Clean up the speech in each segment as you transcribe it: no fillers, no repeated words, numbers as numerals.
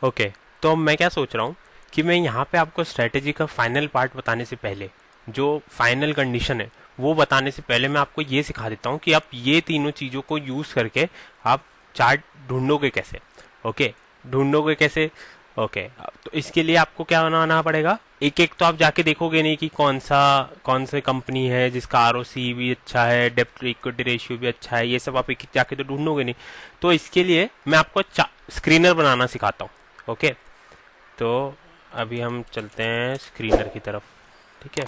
Okay, तो अब मैं क्या सोच रहा हूँ कि मैं यहाँ पे आपको स्ट्रेटेजी का फाइनल पार्ट बताने से पहले, जो फाइनल कंडीशन है वो बताने से पहले मैं आपको ये सिखा देता हूँ कि आप ये तीनों चीज़ों को यूज़ करके आप चार्ट ढूंढोगे कैसे। ओके, ढूंढोगे कैसे। ओके, तो इसके लिए आपको क्या बनाना पड़ेगा, एक एक तो आप जाके देखोगे नहीं कि कौन सी कंपनी है जिसका आरओसी भी अच्छा है, डेब्ट इक्विटी रेशियो भी अच्छा है, ये सब आप एक एक जाके तो ढूंढोगे नहीं। तो इसके लिए मैं आपको स्क्रीनर बनाना सिखाता हूँ। ओके, तो अभी हम चलते हैं स्क्रीनर की तरफ। ठीक है,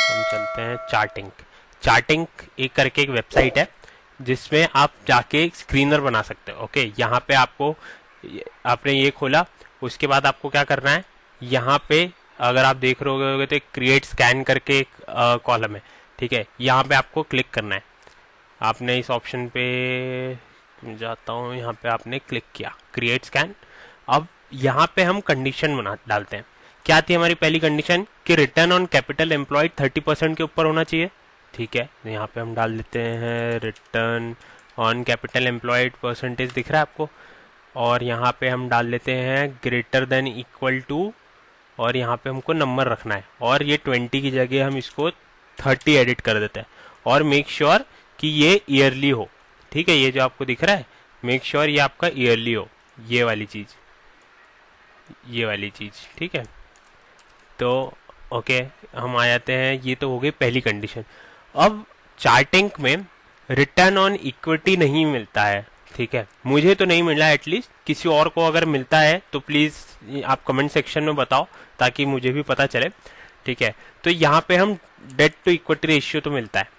हम चलते हैं चार्टिंग। चार्टिंग एक करके एक वेबसाइट है जिसमें आप जाके स्क्रीनर बना सकते हो। ओके, यहाँ पे आपने ये खोला, उसके बाद आपको क्या करना है, यहाँ पे अगर आप देख रहे होगे तो एक क्रिएट स्कैन करके एक कॉलम है। ठीक है, यहाँ पे आपको क्लिक करना है। आपने इस ऑप्शन पे जाता हूँ, यहाँ पे आपने क्लिक किया क्रिएट स्कैन। अब यहाँ पे हम कंडीशन बना डालते हैं। क्या थी हमारी पहली कंडीशन कि रिटर्न ऑन कैपिटल एम्प्लॉयड 30% के ऊपर होना चाहिए। ठीक है, यहाँ पे हम डाल देते हैं return on capital employed percentage, दिख रहा है आपको। और यहाँ पे हम डाल लेते हैं ग्रेटर देन इक्वल टू, और यहाँ पे हमको नंबर रखना है, और ये 20 की जगह हम इसको 30 एडिट कर देते हैं। और मेक श्योर कि ये ईयरली हो। ठीक है, ये जो आपको दिख रहा है मेक श्योर ये आपका ईयरली हो, ये वाली चीज़, ये वाली चीज़। ठीक है, तो ओके, हम आ जाते हैं, ये तो हो गई पहली कंडीशन। अब चार्टिंग में रिटर्न ऑन इक्विटी नहीं मिलता है। ठीक है, मुझे तो नहीं मिला, एटलीस्ट किसी और को अगर मिलता है तो प्लीज़ आप कमेंट सेक्शन में बताओ ताकि मुझे भी पता चले। ठीक है, तो यहाँ पे हम डेट टू इक्विटी रेशियो तो मिलता है।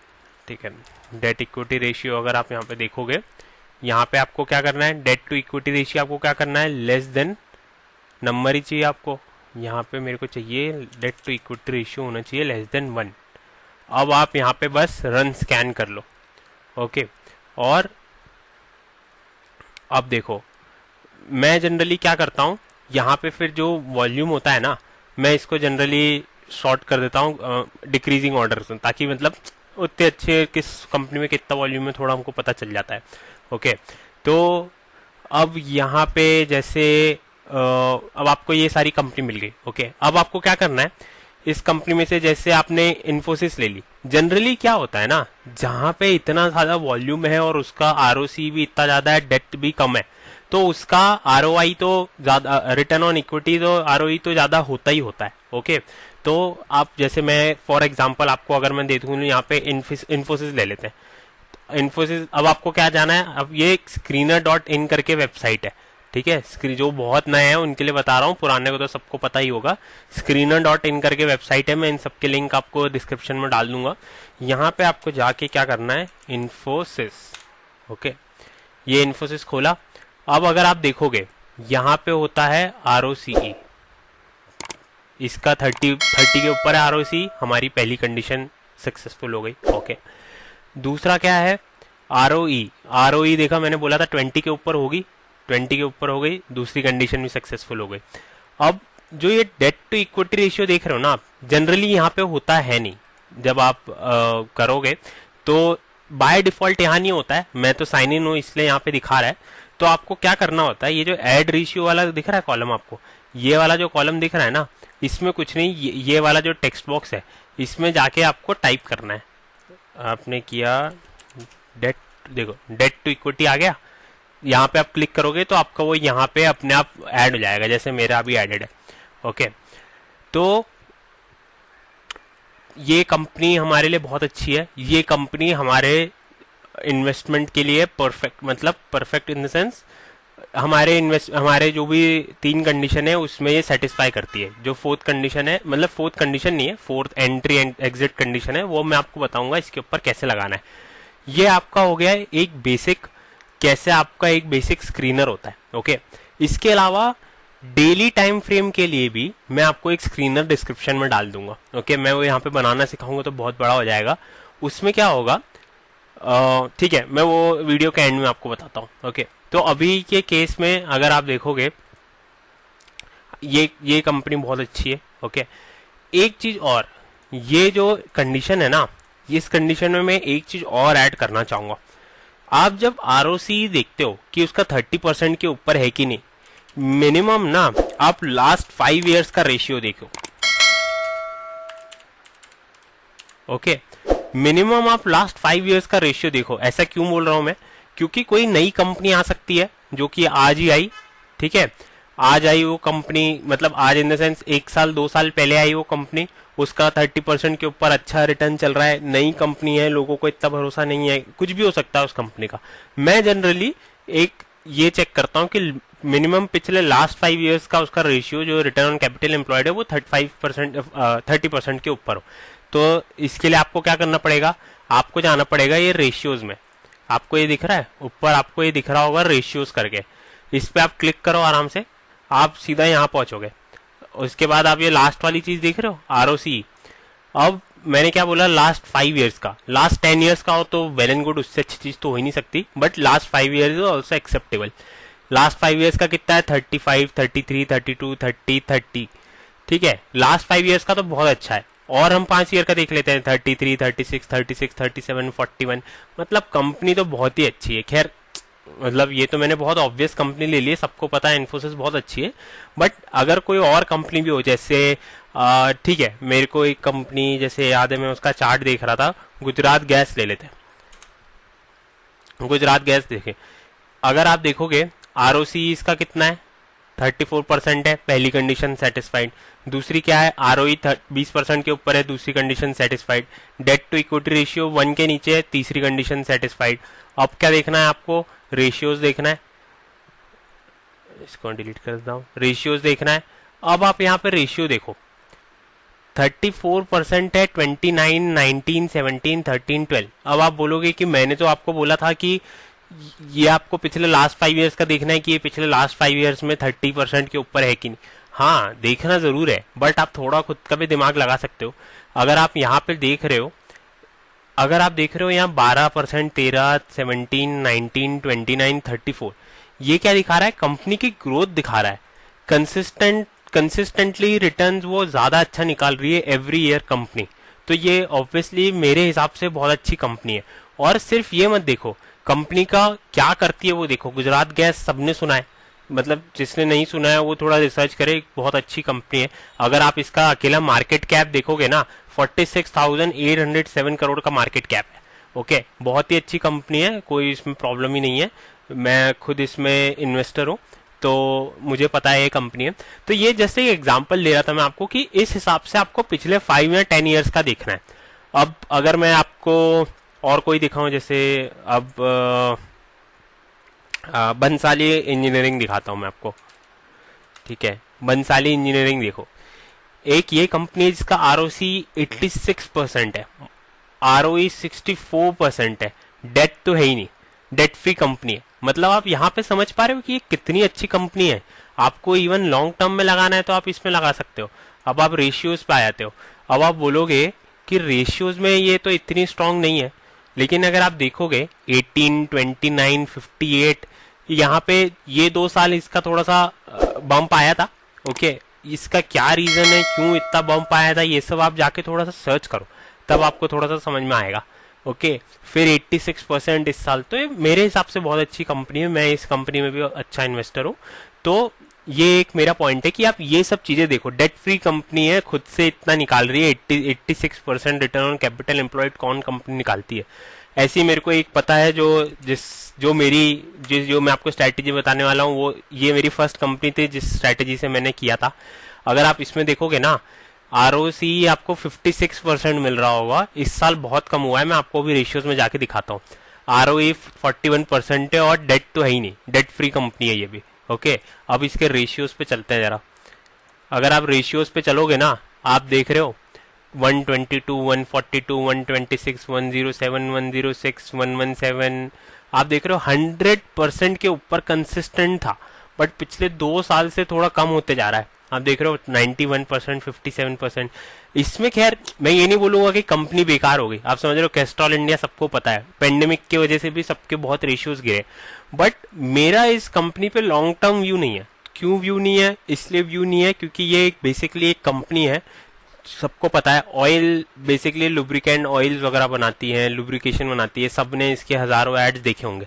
ठीक है, डेट इक्विटी रेशियो अगर आप यहाँ पे देखोगे, यहाँ पे आपको क्या करना है, डेट टू इक्विटी रेशियो आपको क्या करना है, लेस देन नंबर ही चाहिए आपको। यहाँ पे मेरे को चाहिए डेट टू इक्विटी रेशियो होना चाहिए लेस देन 1। अब आप यहाँ पे बस रन स्कैन कर लो। ओके, और अब देखो मैं जनरली क्या करता हूँ, यहाँ पे फिर जो वॉल्यूम होता है ना, मैं इसको जनरली शॉर्ट कर देता हूँ डिक्रीजिंग ऑर्डर से, ताकि मतलब उतने अच्छे किस कंपनी में कितना वॉल्यूम है थोड़ा हमको पता चल जाता है। ओके, तो अब यहाँ पे जैसे अब आपको ये सारी कंपनी मिल गई। ओके, अब आपको क्या करना है, इस कंपनी में से जैसे आपने इन्फोसिस ले ली, जनरली क्या होता है ना, जहाँ पे इतना ज्यादा वॉल्यूम है और उसका आरओसी भी इतना ज्यादा है, डेट भी कम है, तो उसका आरओआई तो ज्यादा, रिटर्न ऑन इक्विटी तो आरओई तो ज्यादा होता ही होता है। ओके, तो आप जैसे मैं फॉर एग्जांपल आपको अगर मैं दे दूँ यहाँ पे इन्फोसिस ले लेते हैं। इन्फोसिस, अब आपको क्या जाना है, अब ये screener.in करके वेबसाइट है। ठीक है, जो बहुत नए हैं उनके लिए बता रहा हूँ, पुराने को तो सबको पता ही होगा। screener.in करके वेबसाइट है, मैं इन सबके लिंक आपको डिस्क्रिप्शन में डाल दूंगा। यहाँ पे आपको जाके क्या करना है, इन्फोसिस। ओके, ये इन्फोसिस खोला। अब अगर आप देखोगे यहाँ पे होता है आरओसीई, इसका 30 के ऊपर है आरओसी, हमारी पहली कंडीशन सक्सेसफुल हो गई। ओके, दूसरा क्या है, आरओई। आरओई देखा मैंने बोला था 20 के ऊपर होगी, 20 के ऊपर हो गई, दूसरी कंडीशन भी सक्सेसफुल हो गई। अब जो ये डेट टू इक्विटी रेशियो देख रहे हो ना आप, जनरली यहाँ पे होता है नहीं। जब आप करोगे तो बाय डिफॉल्ट यहाँ नहीं होता है, मैं तो साइन इन हूँ इसलिए यहाँ पे दिखा रहा है। तो आपको क्या करना होता है, ये जो एड रेशियो वाला दिख रहा है कॉलम आपको, ये वाला जो कॉलम दिख रहा है ना, इसमें कुछ नहीं, ये वाला जो टेक्स्ट बॉक्स है इसमें जाके आपको टाइप करना है। आपने किया डेट, देखो डेट टू इक्विटी आ गया, यहाँ पे आप क्लिक करोगे तो आपका वो यहाँ पे अपने आप ऐड हो जाएगा, जैसे मेरा अभी एडेड है। ओके, तो ये कंपनी हमारे लिए बहुत अच्छी है, ये कंपनी हमारे इन्वेस्टमेंट के लिए परफेक्ट, मतलब परफेक्ट इन द सेंस हमारे जो भी 3 कंडीशन है उसमें ये सेटिस्फाई करती है। जो 4th कंडीशन है, मतलब 4th कंडीशन नहीं है, 4th entry and exit condition है, वो मैं आपको बताऊंगा इसके ऊपर कैसे लगाना है। ये आपका हो गया एक बेसिक, कैसे आपका एक बेसिक स्क्रीनर होता है। ओके, इसके अलावा डेली टाइम फ्रेम के लिए भी मैं आपको एक स्क्रीनर डिस्क्रिप्शन में डाल दूंगा। ओके, मैं वो यहाँ पे बनाना सिखाऊंगा तो बहुत बड़ा हो जाएगा। उसमें क्या होगा, ठीक है, मैं वो वीडियो के एंड में आपको बताता हूँ। ओके, तो अभी के केस में अगर आप देखोगे ये कंपनी बहुत अच्छी है। ओके, एक चीज और, ये जो कंडीशन है ना, इस कंडीशन में मैं एक चीज और ऐड करना चाहूंगा। आप जब आरओसी देखते हो कि उसका 30% के ऊपर है कि नहीं, मिनिमम ना आप लास्ट 5 इयर्स का रेशियो देखो। ओके, मिनिमम आप लास्ट 5 इयर्स का रेशियो देखो। ऐसा क्यों बोल रहा हूं मैं, क्योंकि कोई नई कंपनी आ सकती है जो कि आज ही आई, ठीक है, आज आई वो कंपनी, मतलब आज इन द सेंस 1 साल 2 साल पहले आई वो कंपनी, उसका 30% के ऊपर अच्छा रिटर्न चल रहा है, नई कंपनी है, लोगों को इतना भरोसा नहीं है, कुछ भी हो सकता है उस कंपनी का। मैं जनरली एक ये चेक करता हूं कि मिनिमम पिछले लास्ट 5 इयर्स का उसका रेशियो जो रिटर्न ऑन कैपिटल एम्प्लॉयड है वो 30% के ऊपर हो। तो इसके लिए आपको क्या करना पड़ेगा, आपको जाना पड़ेगा ये रेशियोज में। आपको ये दिख रहा है ऊपर, आपको ये दिख रहा होगा रेशियोज करके, इस पे आप क्लिक करो आराम से, आप सीधा यहाँ पहुंचोगे। उसके बाद आप ये लास्ट वाली चीज देख रहे हो आरओसी। अब मैंने क्या बोला, लास्ट 5 इयर्स का, लास्ट 10 इयर्स का हो तो वेल एंड गुड, उससे अच्छी चीज तो हो ही नहीं सकती, but last 5 years is also acceptable. Last 5 years का कितना है, 35, 33, 32, 30, 30, ठीक है, लास्ट 5 इयर्स का तो बहुत अच्छा है। और हम 5 ईयर का देख लेते हैं, 33, 36, 36, 37, 41, मतलब कंपनी तो बहुत ही अच्छी है। खैर मतलब ये तो मैंने बहुत ऑब्वियस कंपनी ले ली है, सबको पता है इन्फोसिस बहुत अच्छी है, बट अगर कोई और कंपनी भी हो, जैसे ठीक है, मेरे को एक कंपनी जैसे याद है, मैं उसका चार्ट देख रहा था, गुजरात गैस ले लेते हैं। गुजरात गैस देखें, अगर आप देखोगे आरओसी इसका कितना है, 34% है, पहली कंडीशन सेटिस्फाइड। दूसरी क्या है, आरओई 20% के ऊपर है, दूसरी condition satisfied. Debt to equity ratio 1 के नीचे है, तीसरी कंडीशन सेटिस्फाइड। अब क्या देखना है आपको, रेशियोज देखना है, इसको डिलीट कर देता हूं, रेशियोज देखना है। अब आप यहाँ पे रेशियो देखो, 34% है, 29, 19, 17, 13, 12। अब आप बोलोगे कि मैंने तो आपको बोला था कि ये आपको पिछले लास्ट 5 इयर्स का देखना है कि ये पिछले लास्ट 5 इयर्स में 30% के ऊपर है कि नहीं। हाँ, देखना जरूर है, बट आप थोड़ा खुद का भी दिमाग लगा सकते हो। अगर आप यहाँ पे देख रहे हो, अगर आप देख रहे हो यहाँ 12%, 13, 17, 19, 29, 34, ये क्या दिखा रहा है, कंपनी की ग्रोथ दिखा रहा है। कंसिस्टेंटली रिटर्न्स वो ज्यादा अच्छा निकाल रही है एवरी ईयर कंपनी, तो ये ऑब्वियसली मेरे हिसाब से बहुत अच्छी कंपनी है। और सिर्फ ये मत देखो, कंपनी का क्या करती है वो देखो। गुजरात गैस सबने सुना है, मतलब जिसने नहीं सुना है वो थोड़ा रिसर्च करे, बहुत अच्छी कंपनी है। अगर आप इसका अकेला मार्केट कैप देखोगे ना, 46,807 करोड़ का मार्केट कैप है। ओके, बहुत ही अच्छी कंपनी है, कोई इसमें प्रॉब्लम ही नहीं है। मैं खुद इसमें इन्वेस्टर हूँ, तो मुझे पता है ये कंपनी है। तो ये जैसे एग्जांपल दे रहा था मैं आपको कि इस हिसाब से आपको पिछले 5 या 10 इयर्स का देखना है। अब अगर मैं आपको और कोई दिखाऊं, जैसे अब बंसाली इंजीनियरिंग दिखाता हूं मैं आपको, ठीक है, बंसाली इंजीनियरिंग देखो, एक ये कंपनी है जिसका आरओसी 86% है, आरओई 64% है, डेट तो है ही नहीं, डेट फ्री कंपनी है। मतलब आप यहाँ पे समझ पा रहे हो कि ये कितनी अच्छी कंपनी है। आपको इवन लॉन्ग टर्म में लगाना है तो आप इसमें लगा सकते हो। अब आप रेशियोज पे आ जाते हो, अब आप बोलोगे कि रेशियोज में ये तो इतनी स्ट्रांग नहीं है, लेकिन अगर आप देखोगे 18, 29, 58, यहाँ पे ये 2 साल इसका थोड़ा सा बम्प आया था। ओके, इसका क्या रीजन है, क्यों इतना बम्प आया था, ये सब आप जाके थोड़ा सा सर्च करो, तब आपको थोड़ा सा समझ में आएगा। ओके, फिर 86% इस साल, तो ये मेरे हिसाब से बहुत अच्छी कंपनी है, मैं इस कंपनी में भी अच्छा इन्वेस्टर हूँ। तो ये एक मेरा पॉइंट है कि आप ये सब चीजें देखो, डेट फ्री कंपनी है, खुद से इतना निकाल रही है, 86% रिटर्न ऑन कैपिटल एम्प्लॉयड कौन कंपनी निकालती है। ऐसी मेरे को एक पता है, जो मैं आपको स्ट्रैटेजी बताने वाला हूँ, वो ये मेरी फर्स्ट कंपनी थी जिस स्ट्रैटेजी से मैंने किया था। अगर आप इसमें देखोगे ना, आरओसी आपको 56% मिल रहा होगा, इस साल बहुत कम हुआ है, मैं आपको भी रेशियोज में जाके दिखाता हूँ। आरओई 41% है और डेट तो है ही नहीं, डेट फ्री कंपनी है ये भी। ओके, अब इसके रेशियोज पे चलते हैं जरा। अगर आप रेशियोज पे चलोगे ना, आप देख रहे हो 122, 142, 126, 107, 106, 117, आप देख रहे हो 100% के ऊपर कंसिस्टेंट था, बट पिछले 2 साल से थोड़ा कम होते जा रहा है। आप देख रहे हो 91%, 57%। इसमें खैर मैं ये नहीं बोलूंगा कि कंपनी बेकार हो गई, आप समझ रहे हो, कैस्ट्रॉल इंडिया सबको पता है, पेंडेमिक की वजह से भी सबके बहुत रेशियोज गिरे, बट मेरा इस कंपनी पे लॉन्ग टर्म व्यू नहीं है। क्यों व्यू नहीं है, इसलिए व्यू नहीं है क्योंकि ये बेसिकली एक कंपनी है, सबको पता है, ऑयल बेसिकली लुब्रिकेंट ऑयल्स वगैरह बनाती है, लुब्रिकेशन बनाती है, सबने इसके हजारों एड्स देखे होंगे।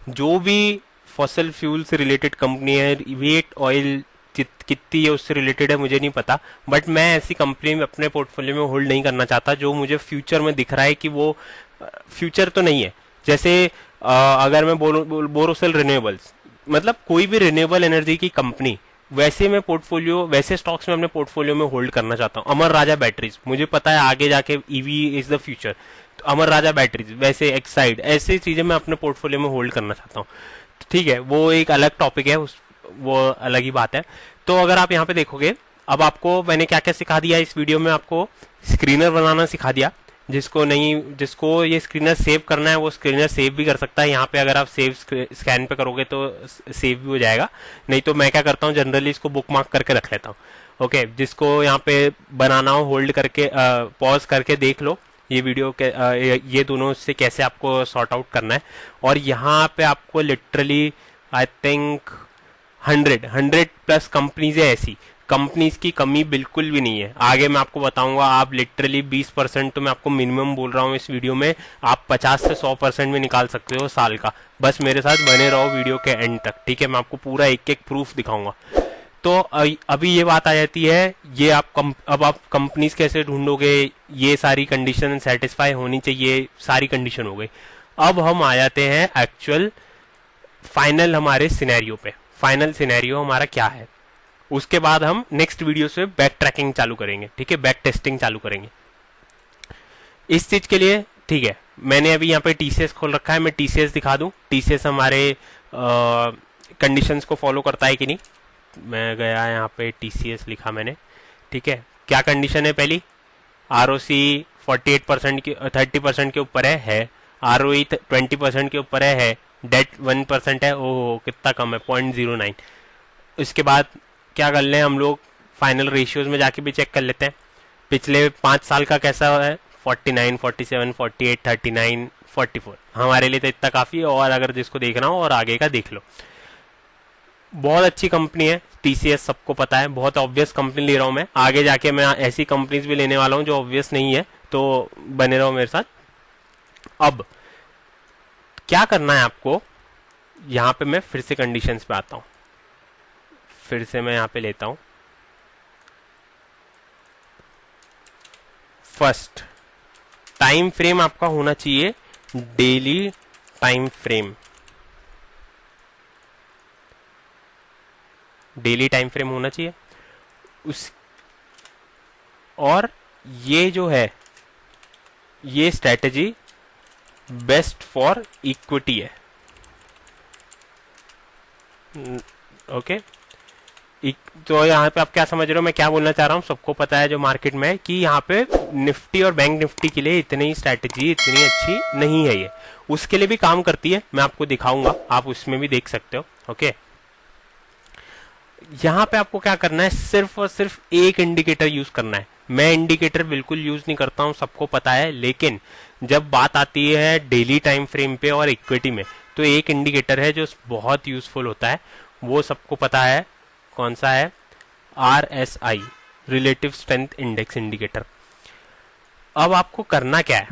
जो भी फॉसल फ्यूल से रिलेटेड कंपनी है, वेट ऑयल कितनी है उससे रिलेटेड है मुझे नहीं पता, बट मैं ऐसी कंपनी में अपने पोर्टफोलियो में होल्ड नहीं करना चाहता जो मुझे फ्यूचर में दिख रहा है कि वो फ्यूचर तो नहीं है। जैसे अगर मैं बोरोसिल रिन्यूएबल्स, मतलब कोई भी रिन्यूएबल एनर्जी की कंपनी, वैसे मैं पोर्टफोलियो, वैसे स्टॉक्स में अपने पोर्टफोलियो में होल्ड करना चाहता हूँ। अमर राजा बैटरीज, मुझे पता है आगे जाके ईवी इज द फ्यूचर, तो अमर राजा बैटरीज, वैसे एक्साइड, ऐसी चीजें मैं अपने पोर्टफोलियो में होल्ड करना चाहता हूँ। ठीक है, वो एक अलग टॉपिक है, वो अलग ही बात है। तो अगर आप यहाँ पे देखोगे, अब आपको मैंने क्या क्या सिखा दिया इस वीडियो में, आपको स्क्रीनर बनाना सिखा दिया। जिसको ये स्क्रीनर सेव करना है वो स्क्रीनर सेव भी कर सकता है। यहाँ पे अगर आप सेव स्कैन पे करोगे तो सेव भी हो जाएगा, नहीं तो मैं क्या करता हूँ जनरली इसको बुकमार्क करके रख लेता हूँ। ओके, जिसको यहाँ पे बनाना हो होल्ड करके पॉज करके देख लो ये वीडियो के, ये दोनों से कैसे आपको सॉर्ट आउट करना है। और यहाँ पे आपको literally I think 100 plus companies है, ऐसी कंपनीज की कमी बिल्कुल भी नहीं है। आगे मैं आपको बताऊंगा, आप लिटरली 20% तो मैं आपको मिनिमम बोल रहा हूँ इस वीडियो में, आप 50 से 100% में निकाल सकते हो साल का। बस मेरे साथ बने रहो वीडियो के एंड तक, ठीक है? मैं आपको पूरा एक एक प्रूफ दिखाऊंगा। तो अभी ये बात आ जाती है, ये अब आप कंपनीज कैसे ढूंढोगे, ये सारी कंडीशन सेटिस्फाई होनी चाहिए, सारी कंडीशन हो गई। अब हम आ जाते हैं एक्चुअल फाइनल हमारे सिनेरियो पे। फाइनल सिनेरियो हमारा क्या है, उसके बाद हम नेक्स्ट वीडियो से बैक ट्रैकिंग चालू करेंगे, ठीक है? बैक टेस्टिंग चालू करेंगे इस चीज के लिए, ठीक है? मैंने अभी यहाँ पे टीसीएस खोल रखा है, मैं टीसीएस दिखा दूं, टीसीएस हमारे कंडीशंस को फॉलो करता है कि नहीं। मैं गया यहाँ पे टीसीएस लिखा मैंने, ठीक है? क्या कंडीशन है पहली, आरओसी 48% की 30% के ऊपर है, आरओई 20% के ऊपर है, डेट 1% है, ओह कितना कम है, 0.09। इसके बाद क्या कर लें हम लोग, फाइनल रेशियोज में जाके भी चेक कर लेते हैं पिछले 5 साल का कैसा है, 49, 47, 48, 39, 44। हमारे लिए तो इतना काफी है, और अगर जिसको देखना हो और आगे का देख लो। बहुत अच्छी कंपनी है टीसीएस, सबको पता है, बहुत ऑब्वियस कंपनी ले रहा हूं मैं। आगे जाके मैं ऐसी कंपनीज भी लेने वाला हूं जो ऑब्वियस नहीं है, तो बने रहो मेरे साथ। अब क्या करना है आपको, यहां पे मैं फिर से कंडीशंस पे आता हूं, फिर से मैं यहां पे लेता हूं। फर्स्ट टाइम फ्रेम आपका होना चाहिए daily time frame, daily time frame होना चाहिए उस। और ये जो है, ये स्ट्रेटेजी बेस्ट फॉर इक्विटी है, ओके? तो यहाँ पे आप क्या समझ रहे हो मैं क्या बोलना चाह रहा हूँ, सबको पता है जो मार्केट में है कि यहाँ पे निफ्टी और बैंक निफ्टी के लिए इतनी स्ट्रैटेजी इतनी अच्छी नहीं है। ये उसके लिए भी काम करती है, मैं आपको दिखाऊंगा, आप उसमें भी देख सकते हो, ओके? यहाँ पे आपको क्या करना है, सिर्फ और सिर्फ एक इंडिकेटर यूज करना है। मैं इंडिकेटर बिल्कुल यूज नहीं करता हूँ, सबको पता है, लेकिन जब बात आती है डेली टाइम फ्रेम पे और इक्विटी में, तो एक इंडिकेटर है जो बहुत यूजफुल होता है, वो सबको पता है, कौन सा है? RSI, relative strength index indicator. अब आपको करना क्या है,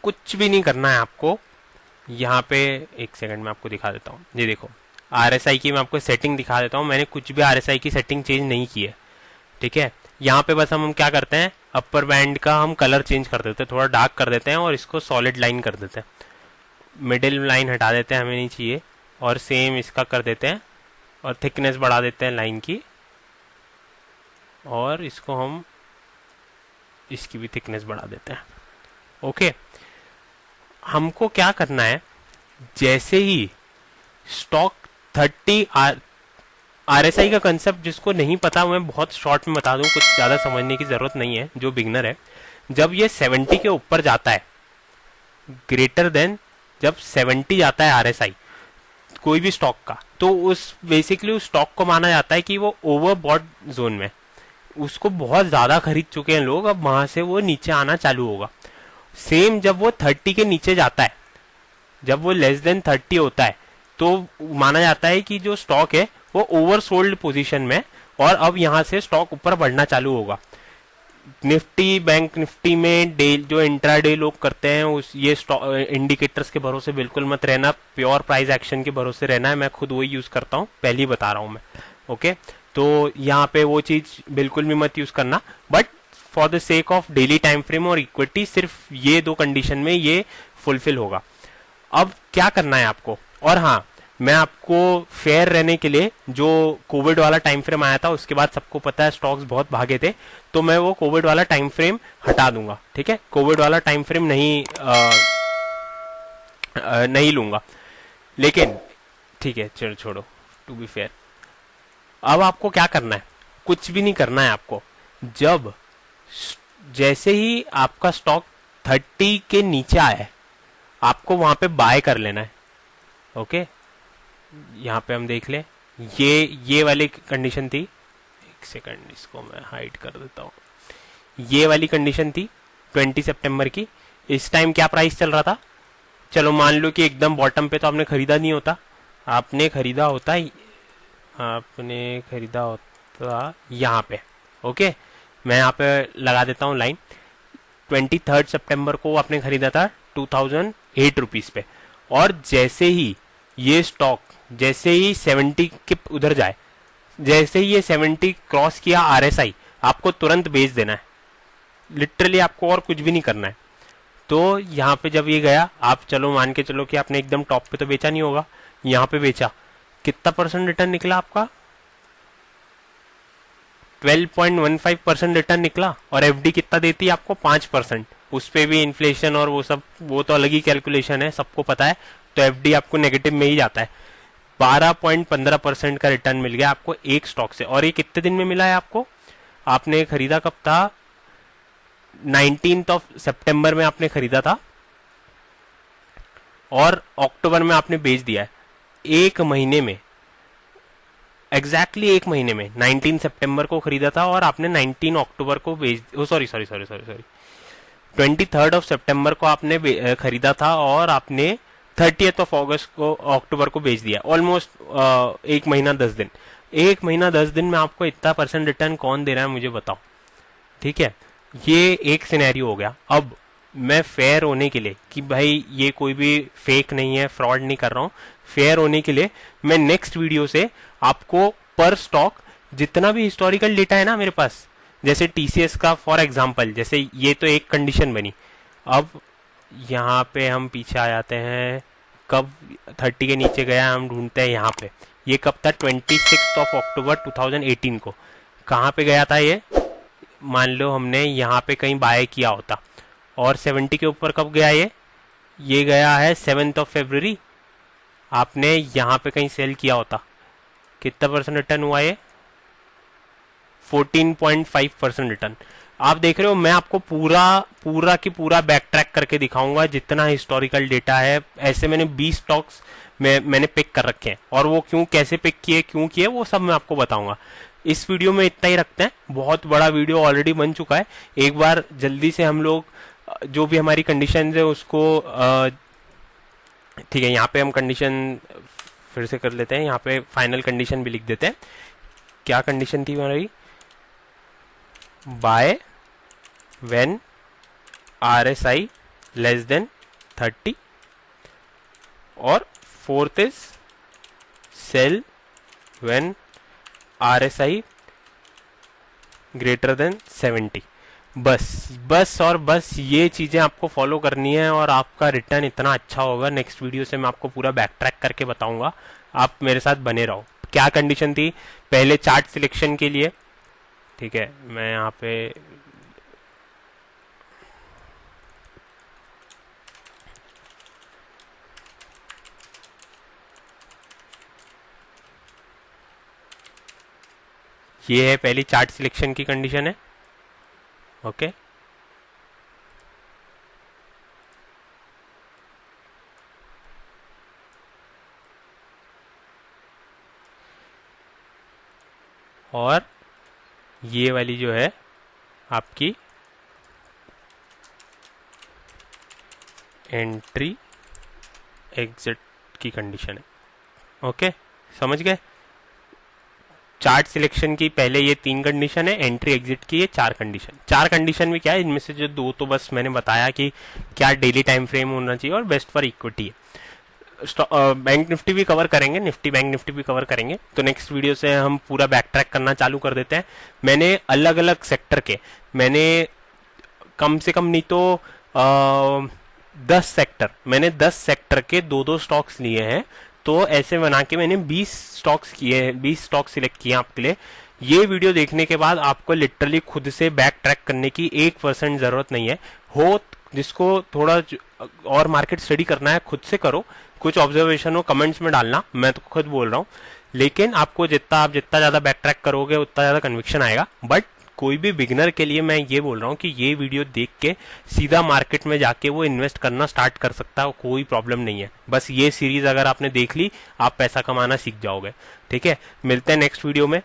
कुछ भी नहीं करना है आपको। यहाँ पे एक सेकंड में आपको दिखा देता हूँ, ये देखो RSI की मैं आपको सेटिंग दिखा देता हूँ। मैंने कुछ भी RSI की सेटिंग चेंज नहीं की है, ठीक है? यहाँ पे बस हम क्या करते हैं, अपर बैंड का हम कलर चेंज कर देते हैं, थोड़ा डार्क कर देते हैं और इसको सॉलिड लाइन कर देते हैं, मिडिल लाइन हटा देते हैं, हमें नहीं चाहिए, और सेम इसका कर देते हैं और थिकनेस बढ़ा देते हैं लाइन की, और इसको हम इसकी भी थिकनेस बढ़ा देते हैं, ओके? हमको क्या करना है, जैसे ही स्टॉक 30 RSI का कंसेप्ट जिसको नहीं पता, मैं बहुत शॉर्ट में बता दूं, कुछ ज्यादा समझने की जरूरत नहीं है जो बिगनर है। जब ये 70 के ऊपर जाता है, ग्रेटर देन जब 70 जाता है RSI कोई भी स्टॉक का, तो उस बेसिकली उस स्टॉक को माना जाता है कि वो ओवरबॉट जोन में, उसको बहुत ज्यादा खरीद चुके हैं लोग, अब वहां से वो नीचे आना चालू होगा। सेम जब वो 30 के नीचे जाता है, जब वो लेस देन 30 होता है, तो माना जाता है कि जो स्टॉक है वो ओवरसोल्ड पोजीशन में, और अब यहां से स्टॉक ऊपर बढ़ना चालू होगा। निफ्टी बैंक निफ्टी में डे जो इंट्राडे लोग करते हैं उस ये इंडिकेटर्स के भरोसे बिल्कुल मत रहना, प्योर प्राइस एक्शन के भरोसे रहना है। मैं खुद वही यूज करता हूँ, पहले ही बता रहा हूँ मैं। ओके, तो यहाँ पे वो चीज बिल्कुल भी मत यूज करना, but for the sake of daily time frame और इक्विटी सिर्फ ये दो कंडीशन में ये फुलफिल होगा। अब क्या करना है आपको, और हाँ मैं आपको फेयर रहने के लिए, जो कोविड वाला टाइम फ्रेम आया था उसके बाद सबको पता है स्टॉक्स बहुत भागे थे, तो मैं वो कोविड वाला टाइम फ्रेम हटा दूंगा। ठीक है, कोविड वाला टाइम फ्रेम नहीं लूंगा। लेकिन ठीक है, चलो छोड़ो, टू बी फेयर। अब आपको क्या करना है, कुछ भी नहीं करना है आपको। जब जैसे ही आपका स्टॉक 30 के नीचे आया, आपको वहां पे बाय कर लेना है। ओके, यहाँ पे हम देख लें, ये वाली कंडीशन थी, एक सेकंड इसको मैं हाइड कर देता हूँ। ये वाली कंडीशन थी 20 सितंबर की। इस टाइम क्या प्राइस चल रहा था, चलो मान लो कि एकदम बॉटम पे तो आपने खरीदा नहीं होता, आपने खरीदा होता यहाँ पे। ओके, मैं यहाँ पे लगा देता हूँ लाइन। 23 सितंबर को आपने खरीदा था 2008 रुपीज पे, और जैसे ही ये स्टॉक जैसे ही 70 के उधर जाए, जैसे ही ये 70 क्रॉस किया आरएसआई, आपको तुरंत बेच देना है। लिटरली आपको और कुछ भी नहीं करना है। तो यहाँ पे जब ये गया, आप चलो मान के चलो कि आपने एकदम टॉप पे तो बेचा नहीं होगा, यहाँ पे बेचा, कितना परसेंट रिटर्न निकला आपका, 12.15% रिटर्न निकला। और एफडी कितना देती है आपको, 5%। उस पे भी इन्फ्लेशन और वो सब, वो तो अलग ही कैलकुलेशन है, सबको पता है। तो एफडी आपको नेगेटिव में ही जाता है। 12.15% का रिटर्न मिल गया आपको एक स्टॉक से। और ये कितने दिन में मिला है आपको, आपने खरीदा कब था, 19 सितंबर में आपने खरीदा था, और अक्टूबर में आपने बेच दिया है। एक महीने में, एग्जैक्टली एक महीने में, 19 सितंबर को खरीदा था और आपने 19 अक्टूबर को बेच, सॉरी 23 सितंबर को आपने खरीदा था और आपने 30 अगस्त को, अक्टूबर को बेच दिया। ऑलमोस्ट एक महीना 10 दिन। एक महीना 10 दिन में आपको इतना परसेंट रिटर्न कौन दे रहा है मुझे बताओ। ठीक है, ये एक सिनेरियो हो गया। अब मैं फेयर होने के लिए, कि भाई ये कोई भी फेक नहीं है, फ्रॉड नहीं कर रहा हूं, फेयर होने के लिए मैं नेक्स्ट वीडियो से आपको पर स्टॉक जितना भी हिस्टोरिकल डेटा है ना मेरे पास, जैसे टीसीएस का फॉर एग्जांपल, जैसे ये तो एक कंडीशन बनी। अब यहाँ पे हम पीछे आ जाते हैं, कब 30 के नीचे गया, हम ढूंढते हैं यहाँ पे, ये कब था, 26 अक्टूबर 2018 को। कहाँ पे गया था ये, मान लो हमने यहाँ पे कहीं बाय किया होता, और 70 के ऊपर कब गया ये गया है 7 फरवरी। आपने यहाँ पे कहीं सेल किया होता, कितना परसेंट रिटर्न हुआ ये, 14.5% रिटर्न। आप देख रहे हो, मैं आपको पूरा की पूरा बैक ट्रैक करके दिखाऊंगा जितना हिस्टोरिकल डेटा है। ऐसे मैंने 20 स्टॉक्स मैंने पिक कर रखे हैं, और वो क्यों, कैसे पिक किए, क्यों किए, वो सब मैं आपको बताऊंगा। इस वीडियो में इतना ही रखते हैं, बहुत बड़ा वीडियो ऑलरेडी बन चुका है। एक बार जल्दी से हम लोग जो भी हमारी कंडीशन है उसको, ठीक है, यहाँ पे हम कंडीशन फिर से कर लेते हैं, यहाँ पे फाइनल कंडीशन भी लिख देते हैं। क्या कंडीशन थी हमारी, buy when RSI less than 30, और fourth is sell when RSI greater than 70। बस और बस ये चीजें आपको फॉलो करनी है, और आपका रिटर्न इतना अच्छा होगा। नेक्स्ट वीडियो से मैं आपको पूरा बैक ट्रैक करके बताऊंगा, आप मेरे साथ बने रहो। क्या कंडीशन थी, पहले चार्ट सिलेक्शन के लिए, ठीक है, मैं यहाँ पे ये है पहली चार्ट सिलेक्शन की कंडीशन है। ओके, और ये वाली जो है आपकी एंट्री एग्जिट की कंडीशन है। ओके, समझ गए। चार्ट सिलेक्शन की पहले ये 3 कंडीशन है, एंट्री एग्जिट की ये 4 कंडीशन। 4 कंडीशन में क्या है, इनमें से जो 2 तो बस मैंने बताया कि क्या डेली टाइम फ्रेम होना चाहिए और बेस्ट फॉर इक्विटी है। बैंक निफ्टी भी कवर करेंगे, निफ्टी बैंक निफ्टी भी कवर करेंगे। तो नेक्स्ट वीडियो से हम पूरा बैक ट्रैक करना चालू कर देते हैं। मैंने अलग अलग सेक्टर के, मैंने कम से कम नहीं तो 10 सेक्टर के 2-2 स्टॉक्स लिए हैं। तो ऐसे बना के मैंने 20 स्टॉक्स किए हैं, 20 स्टॉक सिलेक्ट किए हैं आपके लिए। ये वीडियो देखने के बाद आपको लिटरली खुद से बैक ट्रैक करने की 1% जरूरत नहीं है। हो जिसको थोड़ा और मार्केट स्टडी करना है खुद से करो, कुछ ऑब्जर्वेशन हो कमेंट्स में डालना, मैं तो खुद बोल रहा हूँ। लेकिन आपको जितना ज्यादा बैक ट्रैक करोगे उतना ज्यादा कन्विक्शन आएगा। बट कोई भी बिगिनर के लिए मैं ये बोल रहा हूँ कि ये वीडियो देख के सीधा मार्केट में जाके वो इन्वेस्ट करना स्टार्ट कर सकता है, कोई प्रॉब्लम नहीं है। बस ये सीरीज अगर आपने देख ली, आप पैसा कमाना सीख जाओगे। ठीक है, मिलते हैं नेक्स्ट वीडियो में।